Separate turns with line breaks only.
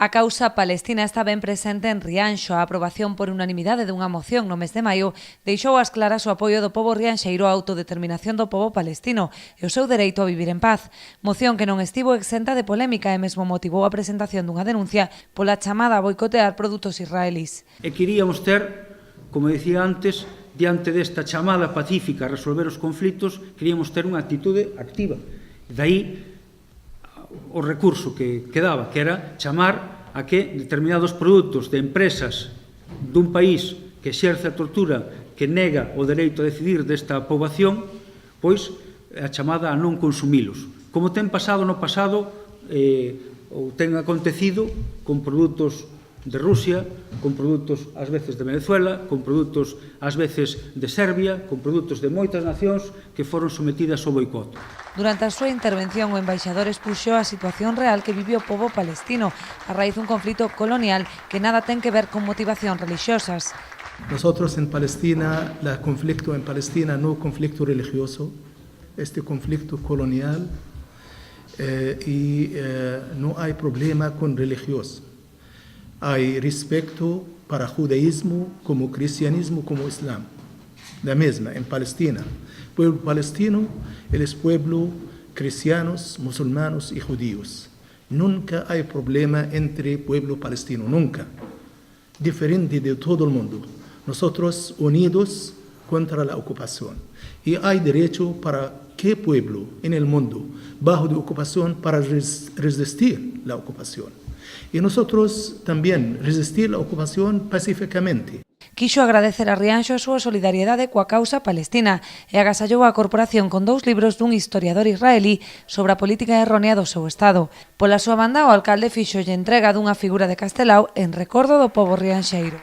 A causa palestina está ben presente en Rianxo. A aprobación por unanimidade dunha moción no mes de maio deixou ás claras o apoio do pobo rianxeiro á autodeterminación do pobo palestino e o seu dereito a vivir en paz. Moción que non estivo exenta de polémica e mesmo motivou a presentación dunha denuncia pola chamada a boicotear produtos israelís.
E queríamos ter, como dicía antes, diante desta chamada pacífica a resolver os conflitos, queríamos ter unha actitude activa. Daí o recurso que daba, que era chamar a que determinados produtos de empresas dun país que exerce a tortura, que nega o dereito a decidir desta poboación, pois a chamada a non consumilos. Como ten pasado no pasado, ou ten acontecido con produtos de Rusia, con produtos ás veces de Venezuela, con produtos ás veces de Serbia, con produtos de moitas nacións que foron sometidas ao boicot.
Durante a súa intervención, o embaixador expuxou a situación real que vive o pobo palestino a raíz dun conflito colonial que nada ten que ver con motivacións religiosas.
Nosotros en Palestina, el conflicto en Palestina no conflicto religioso, este conflicto colonial y no hay problema con religiosos. Hay respeto para judaísmo, como cristianismo, como islam. La misma, en Palestina. El pueblo palestino es pueblo cristianos, musulmanes y judíos. Nunca hay problema entre pueblo palestino, nunca. Diferente de todo el mundo. Nosotros unidos contra la ocupación. Y hay derecho para qué pueblo en el mundo bajo de ocupación para resistir la ocupación. E nosotros tamén resistir a ocupación pacíficamente.
Quixo agradecer a Rianxo a súa solidariedade coa causa palestina e agasallou a corporación con 2 libros dun historiador israelí sobre a política errónea do seu Estado. Pola súa banda, o alcalde fixolle entrega dunha figura de Castelao en recordo do pobo rianxeiro.